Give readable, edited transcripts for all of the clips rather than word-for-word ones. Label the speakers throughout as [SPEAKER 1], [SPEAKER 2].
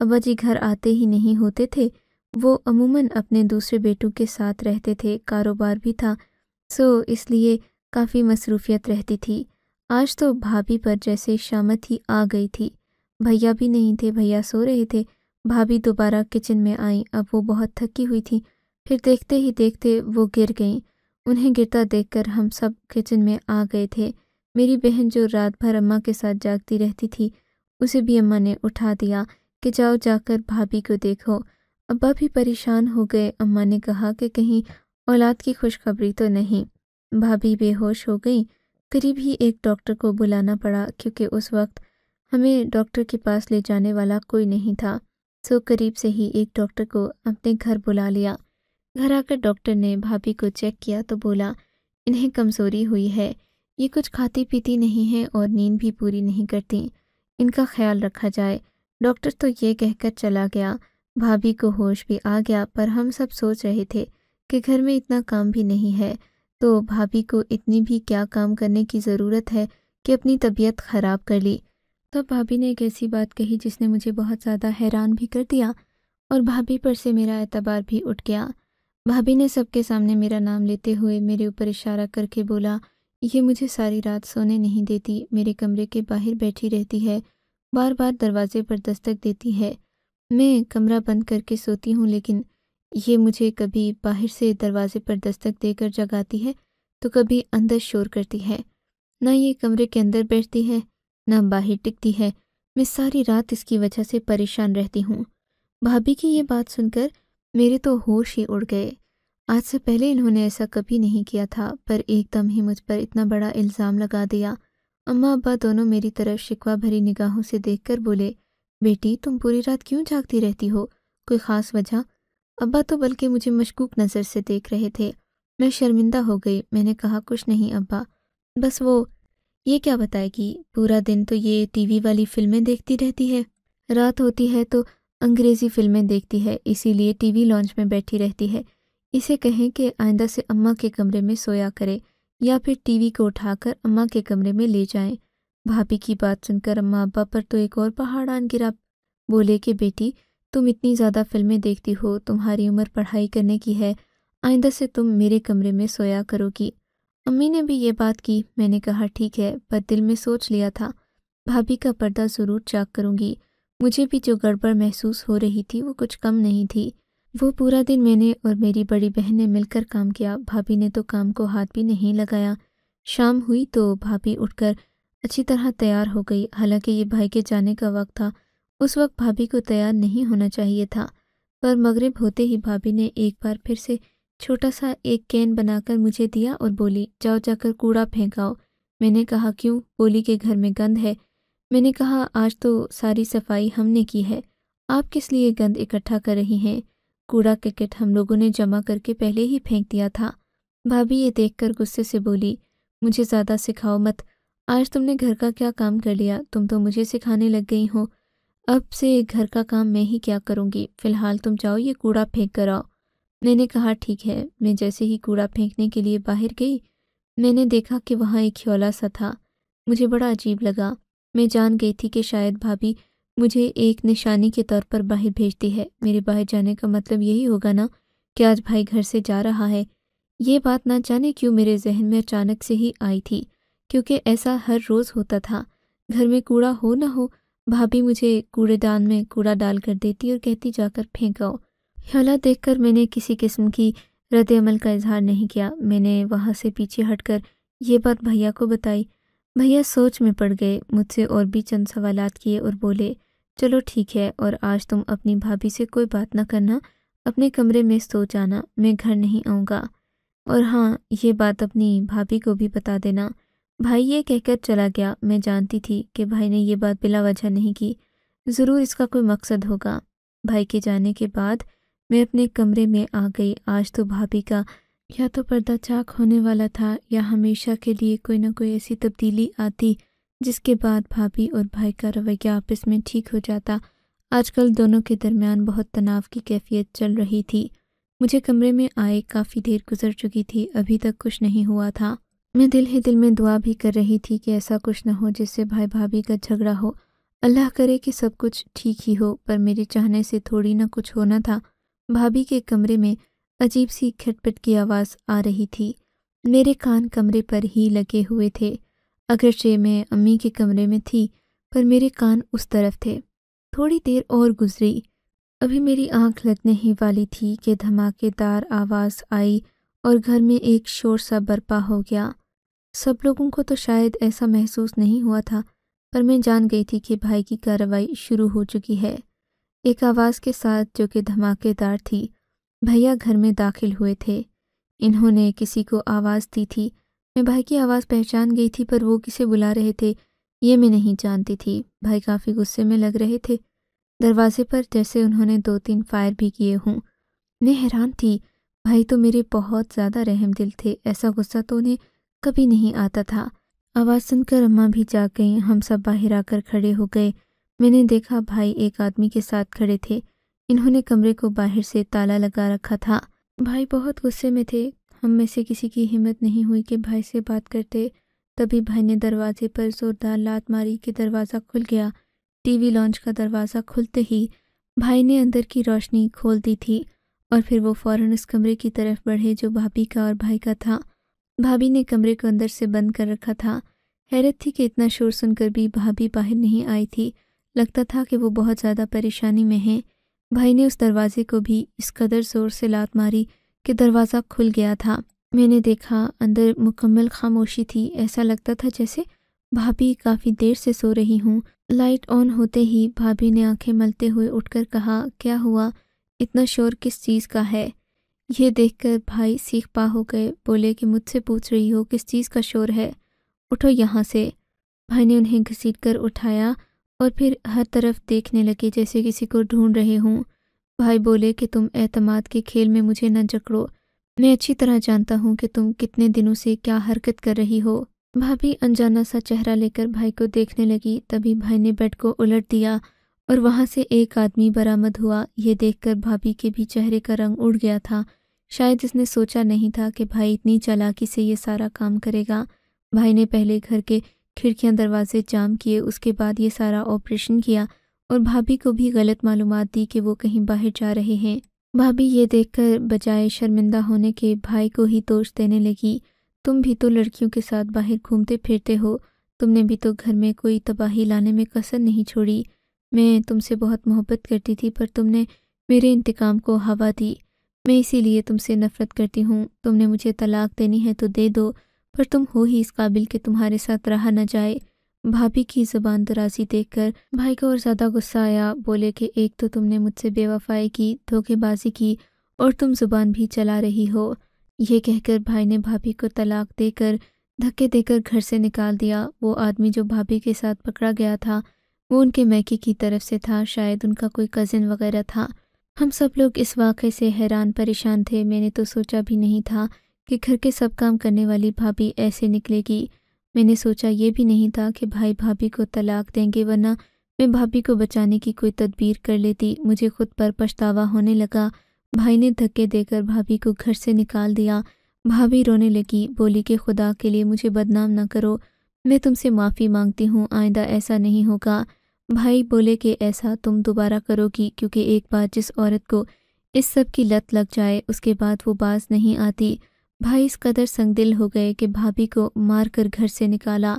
[SPEAKER 1] ابا جی گھر آتے ہی نہیں ہوتے تھے، وہ عموماً اپنے دوسرے بیٹوں کے ساتھ رہتے تھے، کاروبار بھی تھا، اس لیے کافی مصروفیت رہتی تھی۔ آج تو بھابھی پر جیسے شامت ہی آ گئی تھی۔ بھیا بھی نہیں تھے، بھیا سو رہے تھے۔ بھابھی دوبارہ کچن میں آئیں، اب وہ بہت تھکی ہوئی تھیں، پھر دیکھتے ہی دیکھتے وہ گر گئیں۔ انہیں گرتا دیکھ کر ہم سب کچن میں آ گئے تھے۔ میری بہن جو رات بھر اماں کے ساتھ جاگتی رہتی تھی، اسے بھی اماں نے اٹھا دیا کہ جاؤ جا کر بھابھی کو دیکھو۔ ابا بھی پریشان ہو گئے۔ اماں نے کہا کہ کہیں اولاد کی خوشخبری تو نہیں۔ بھابھی بے ہوش ہو گئیں۔ قریب ہی ایک ڈاکٹر کو بلانا پڑا کیونکہ اس وقت ہمیں ڈاکٹر کے پاس لے جانے والا کوئی نہیں تھا، قریب سے ہی ایک ڈاکٹر کو اپنے گھر بلا لیا۔ گھر آ کر ڈاکٹر نے بھابھی کو چیک کیا تو بولا انہیں کمزوری ہوئی ہے، یہ کچھ کھاتی پیتی نہیں ہے اور نیند بھی پوری نہیں کرتی، ان کا خیال رکھا جائے۔ ڈاکٹر تو یہ کہہ کر چلا گیا۔ بھابھی کو ہوش بھی آ گیا، پر ہم سب سوچ رہے تھے کہ گھر میں اتنا کام بھی نہیں ہے تو بھابھی کو اتنی بھی کیا کام کرنے کی ضرورت ہے کہ اپنی طبیعت خراب کر لی۔ تو بھابھی نے ایک ایسی بات کہی جس نے مجھے بہت زیادہ حیران بھی کر دیا اور بھابھی پر سے میرا اعتبار بھی اٹھ گیا۔ بھابھی نے سب کے سامنے میرا نام لیتے ہوئے میرے اوپر اشارہ کر کے بولا، یہ مجھے ساری رات سونے نہیں دیتی، میرے کمرے کے باہر بیٹھی رہتی ہے، بار بار دروازے پر دستک دیتی ہے، میں کمرہ بند کر کے سوتی ہوں لیکن یہ مجھے کبھی باہر سے دروازے پر دستک دے کر جگاتی ہے تو کبھی اندر شور کرتی ہے، نہ یہ کمرے کے اندر بیٹھتی ہے نہ باہر ٹکتی ہے، میں ساری رات اس کی وجہ سے پریشان رہتی ہوں۔ بھابھی کی یہ بات سن کر میرے تو ہوش ہی اڑ گئے۔ آج سے پہلے انہوں نے ایسا کبھی نہیں کیا تھا، پر ایک دم ہی مجھ پر اتنا بڑا الزام لگا دیا۔ اماں ابا دونوں میری طرف شکوہ بھری نگاہوں سے دیکھ کر بولے، بیٹی تم پوری رات کیوں جاگتی رہتی ہو، کوئی خاص وجہ؟ ابا تو بلکہ مجھے مشکوک نظر سے دیکھ رہے تھے۔ میں شرمندہ ہو گئی، میں نے کہا کچھ نہیں ابا، بس وہ یہ کیا بتائے گی، پورا دن تو یہ ٹی وی والی فلمیں دیکھتی رہتی ہے، رات ہوتی ہے تو انگریزی فلمیں دیکھتی ہے، اسی لیے ٹی وی لانچ میں بیٹھی رہتی ہے۔ اسے کہیں کہ آئندہ سے اماں کے کمرے میں سویا کرے یا پھر ٹی وی کو اٹھا کر اماں کے کمرے میں لے جائیں۔ بھابھی کی بات سن کر اماں ابا پر تو ایک اور پہاڑ آن گرا۔ بولے کہ بیٹی تم اتنی زیادہ فلمیں دیکھتی ہو، تمہاری عمر پڑھائی کرنے کی ہے، آئندہ سے تم میرے کمرے میں سویا کرو گی۔ امی نے بھی یہ بات کی، میں نے کہا ٹھیک ہے، پر دل میں سوچ لیا تھا بھابھی کا پردہ ضرور چاک کروں گی۔ مجھے بھی جو گڑبڑ محسوس ہو رہی تھی وہ کچھ کم نہیں تھی۔ وہ پورا دن میں نے اور میری بڑی بہن نے مل کر کام کیا، بھابھی نے تو کام کو ہاتھ بھی نہیں لگایا۔ شام ہوئی تو بھابھی اٹھ کر اچھی طرح تیار ہو گئی، حالانکہ یہ بھائی کے جانے کا وقت تھا، اس وقت بھابھی کو تیار نہیں ہونا چاہیے تھا، پر مغرب ہوتے ہی بھابھی نے ایک بار پھر سے چھوٹا سا ایک کین بنا کر مجھے دیا اور بولی جاؤ جا کر کوڑا پھینکاؤ۔ میں نے کہا کیوں؟ بولی کہ گھر میں گند ہے۔ میں نے کہا آج تو ساری صفائی ہم نے کی ہے، آپ کس لیے گند اکٹھا کر رہی ہیں؟ کوڑا کا کٹ ہم لوگوں نے جمع کر کے پہلے ہی پھینک دیا تھا۔ بھابھی یہ دیکھ کر غصے سے بولی مجھے زیادہ سکھاؤ مت، آج تم نے گھر کا کیا کام کر لیا، تم تو مجھے سکھانے لگ گئی ہو، اب سے گھر کا کام میں ہی کیا کروں گی، فی الحال تم جاؤ یہ کوڑا پھینک کر آؤ۔ میں نے کہا ٹھیک ہے۔ میں جیسے ہی کوڑا پھینکنے کے لیے باہر گئی، میں نے دیکھا کہ وہاں ایک کھیولا سا تھا، مجھے بڑا عجیب لگا۔ میں جان گئی تھی کہ شاید بھابھی مجھے ایک نشانی کے طور پر باہر بھیجتی ہے، میرے باہر جانے کا مطلب یہی ہوگا نا کہ آج بھائی گھر سے جا رہا ہے۔ یہ بات نہ جانے کیوں میرے ذہن میں اچانک سے ہی آئی تھی، کیونکہ ایسا ہر روز ہوتا تھا، گھر میں کوڑا ہو نہ ہو بھابھی مجھے کوڑے دان میں کوڑا ڈال کر دیتی اور کہتی جا کر پھینکاؤ۔ کھیولا دیکھ کر میں نے کسی قسم کی رد عمل کا اظہار نہیں کیا، میں نے وہاں سے پیچھے ہٹ کر یہ بات بھیا کو بتائی۔ بھیا سوچ میں پڑ گئے، مجھ سے اور بھی چند سوالات کیے اور بولے چلو ٹھیک ہے، اور آج تم اپنی بھابھی سے کوئی بات نہ کرنا، اپنے کمرے میں سو جانا، میں گھر نہیں آؤں گا، اور ہاں یہ بات اپنی بھابھی کو بھی بتا دینا۔ بھائی یہ کہہ کر چلا گیا۔ میں جانتی تھی کہ بھائی نے یہ بات بلا وجہ نہیں کی، ضرور اس کا کوئی مقصد ہوگا۔ بھائی کے جانے کے بعد میں اپنے کمرے میں آ گئی۔ آج تو بھابھی کا یا تو پردہ چاک ہونے والا تھا یا ہمیشہ کے لیے کوئی نہ کوئی ایسی تبدیلی آتی جس کے بعد بھابھی اور بھائی کا رویہ آپس میں ٹھیک ہو جاتا۔ آج کل دونوں کے درمیان بہت تناؤ کی کیفیت چل رہی تھی۔ مجھے کمرے میں آئے کافی دیر گزر چکی تھی، ابھی تک کچھ نہیں ہوا تھا۔ میں دل ہی دل میں دعا بھی کر رہی تھی کہ ایسا کچھ نہ ہو جس سے بھائی بھابھی کا جھگڑا ہو، اللہ کرے کہ سب کچھ ٹھیک ہی ہو، پر میرے چاہنے سے تھوڑی نہ کچھ ہونا تھا۔ بھابھی کے کمرے میں عجیب سی کھٹپٹ کی آواز آ رہی تھی۔ میرے کان کمرے پر ہی لگے ہوئے تھے، اگرچہ میں امی کے کمرے میں تھی، پر میرے کان اس طرف تھے۔ تھوڑی دیر اور گزری، ابھی میری آنکھ لگنے ہی والی تھی کہ دھماکے دار آواز آئی اور گھر میں ایک شور سا برپا ہو گیا۔ سب لوگوں کو تو شاید ایسا محسوس نہیں ہوا تھا، پر میں جان گئی تھی کہ بھائی کی کارروائی شروع ہو چکی ہے۔ ایک آواز کے ساتھ جو کہ دھماکے دار تھی، بھیا گھر میں داخل ہوئے تھے۔ انہوں نے کسی کو آواز دی تھی۔ میں بھائی کی آواز پہچان گئی تھی، پر وہ کسے بلا رہے تھے یہ میں نہیں جانتی تھی۔ بھائی کافی غصے میں لگ رہے تھے، دروازے پر جیسے انہوں نے 2-3 فائر بھی کیے ہوں۔ میں حیران تھی، بھائی تو میرے بہت زیادہ رحم دل تھے، ایسا غصہ تو انہیں کبھی نہیں آتا تھا۔ آواز سن کر اماں بھی جاگ گئیں، ہم سب باہر آ کر کھڑے ہو گئے۔ میں نے دیکھا بھائی ایک آدمی کے ساتھ کھڑے تھے، انہوں نے کمرے کو باہر سے تالا لگا رکھا تھا۔ بھائی بہت غصے میں تھے، ہم میں سے کسی کی ہمت نہیں ہوئی کہ بھائی سے بات کرتے۔ تبھی بھائی نے دروازے پر زوردار لات ماری کہ دروازہ کھل گیا۔ ٹی وی لانچ کا دروازہ کھلتے ہی بھائی نے اندر کی روشنی کھول دی تھی اور پھر وہ فوراً اس کمرے کی طرف بڑھے جو بھابھی کا اور بھائی کا تھا۔ بھابھی نے کمرے کو اندر سے بند کر رکھا تھا۔ حیرت تھی کہ اتنا شور سن کر بھی بھابھی باہر نہیں آئی تھی، لگتا تھا کہ وہ بہت زیادہ پریشانی میں ہیں۔ بھائی نے اس دروازے کو بھی اس قدر زور سے لات ماری کہ دروازہ کھل گیا تھا۔ میں نے دیکھا اندر مکمل خاموشی تھی، ایسا لگتا تھا جیسے بھابھی کافی دیر سے سو رہی ہوں۔ لائٹ آن ہوتے ہی بھابھی نے آنکھیں ملتے ہوئے اٹھ کر کہا، کیا ہوا؟ اتنا شور کس چیز کا ہے؟ یہ دیکھ کر بھائی سیخ پا ہو گئے، بولے کہ مجھ سے پوچھ رہی ہو کس چیز کا شور ہے؟ اٹھو یہاں سے۔ بھائی نے انہیں گھسیٹ کر اٹھایا اور پھر ہر طرف دیکھنے لگے جیسے کسی کو ڈھونڈ رہے ہوں۔ بھائی بولے کہ تم اعتماد کے کھیل میں مجھے نہ جکڑو، میں اچھی طرح جانتا ہوں کہ تم کتنے دنوں سے کیا حرکت کر رہی ہو۔ بھابھی انجانا سا چہرہ لے کر بھائی کو دیکھنے لگی، تبھی بھائی نے بیڈ کو الٹ دیا اور وہاں سے ایک آدمی برآمد ہوا۔ یہ دیکھ کر بھابھی کے بھی چہرے کا رنگ اڑ گیا تھا، شاید اس نے سوچا نہیں تھا کہ بھائی اتنی چالاکی سے یہ سارا کام کرے گا۔ بھائی نے پہلے گھر کے کھڑکیاں دروازے جام کیے، اس کے بعد یہ سارا آپریشن کیا اور بھابھی کو بھی غلط معلومات دی کہ وہ کہیں باہر جا رہے ہیں۔ بھابھی یہ دیکھ کر بجائے شرمندہ ہونے کے بھائی کو ہی دوش دینے لگی، تم بھی تو لڑکیوں کے ساتھ باہر گھومتے پھرتے ہو، تم نے بھی تو گھر میں کوئی تباہی لانے میں کسر نہیں چھوڑی۔ میں تم سے بہت محبت کرتی تھی، پر تم نے میرے انتقام کو ہوا دی، میں اسی لیے تم سے نفرت کرتی ہوں۔ تم نے مجھے طلاق دینی ہے تو دے دو، پر تم ہو ہی اس قابل کہ تمہارے ساتھ رہا نہ جائے۔ بھابھی کی زبان درازی دیکھ کر بھائی کو اور زیادہ غصہ آیا، بولے کہ ایک تو تم نے مجھ سے بے وفائی کی، دھوکے بازی کی اور تم زبان بھی چلا رہی ہو۔ یہ کہہ کر بھائی نے بھابھی کو طلاق دے کر دھکے دے کر گھر سے نکال دیا۔ وہ آدمی جو بھابھی کے ساتھ پکڑا گیا تھا وہ ان کے میکے کی طرف سے تھا، شاید ان کا کوئی کزن وغیرہ تھا۔ ہم سب لوگ اس واقعے سے حیران پریشان تھے، میں نے تو سوچا بھی نہیں تھا کہ گھر کے سب کام کرنے والی بھابھی ایسے نکلے گی۔ میں نے سوچا یہ بھی نہیں تھا کہ بھائی بھابھی کو طلاق دیں گے، ورنہ میں بھابھی کو بچانے کی کوئی تدبیر کر لیتی۔ مجھے خود پر پچھتاوا ہونے لگا۔ بھائی نے دھکے دے کر بھابھی کو گھر سے نکال دیا۔ بھابھی رونے لگی، بولی کہ خدا کے لیے مجھے بدنام نہ کرو، میں تم سے معافی مانگتی ہوں، آئندہ ایسا نہیں ہوگا۔ بھائی بولے کہ ایسا تم دوبارہ کرو گی، کیونکہ ایک بار جس عورت کو اس سب کی لت لگ جائے اس کے بعد وہ باز نہیں آتی۔ بھائی اس قدر سنگ دل ہو گئے کہ بھابھی کو مار کر گھر سے نکالا۔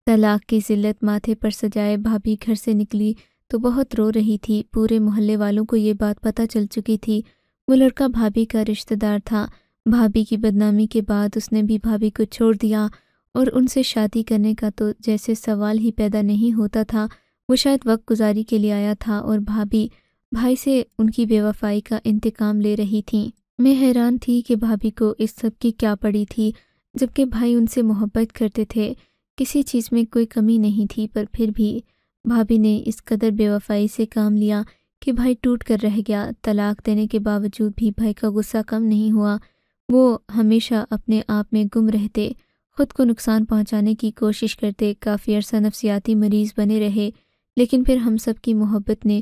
[SPEAKER 1] طلاق کی ذلت ماتھے پر سجائے بھابھی گھر سے نکلی تو بہت رو رہی تھی۔ پورے محلے والوں کو یہ بات پتہ چل چکی تھی، وہ لڑکا بھابھی کا رشتہ دار تھا۔ بھابھی کی بدنامی کے بعد اس نے بھی بھابھی کو چھوڑ دیا اور ان سے شادی کرنے کا تو جیسے سوال ہی پیدا نہیں ہوتا تھا۔ وہ شاید وقت گزاری کے لیے آیا تھا اور بھابھی بھائی سے ان کی بے وفائی کا انتقام لے رہی تھیں۔ میں حیران تھی کہ بھابھی کو اس سب کی کیا پڑی تھی، جبکہ بھائی ان سے محبت کرتے تھے، کسی چیز میں کوئی کمی نہیں تھی، پر پھر بھی بھابھی نے اس قدر بے وفائی سے کام لیا کہ بھائی ٹوٹ کر رہ گیا۔ طلاق دینے کے باوجود بھی بھائی کا غصہ کم نہیں ہوا، وہ ہمیشہ اپنے آپ میں گم رہتے، خود کو نقصان پہنچانے کی کوشش کرتے، کافی عرصہ نفسیاتی مریض بنے رہے، لیکن پھر ہم سب کی محبت نے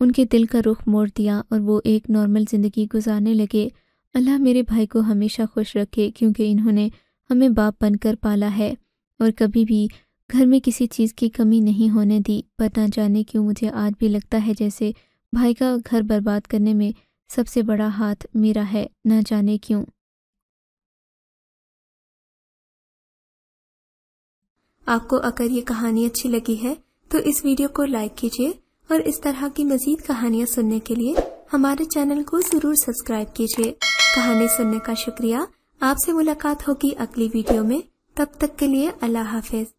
[SPEAKER 1] ان کے دل کا رخ موڑ دیا اور وہ ایک نارمل زندگی گزارنے لگے۔ اللہ میرے بھائی کو ہمیشہ خوش رکھے، کیونکہ انہوں نے ہمیں باپ بن کر پالا ہے اور کبھی بھی گھر میں کسی چیز کی کمی نہیں ہونے دی، پر نہ جانے کیوں مجھے آج بھی لگتا ہے جیسے بھائی کا گھر برباد کرنے میں سب سے بڑا ہاتھ میرا ہے، نہ جانے کیوں۔ آپ کو اگر یہ کہانی اچھی لگی ہے تو اس ویڈیو کو لائک کیجیے اور اس طرح کی مزید کہانیاں سننے کے لیے ہمارے چینل کو ضرور سبسکرائب کیجیے۔ کہانی سننے کا شکریہ۔ آپ سے ملاقات ہوگی اگلی ویڈیو میں، تب تک کے لیے اللہ حافظ۔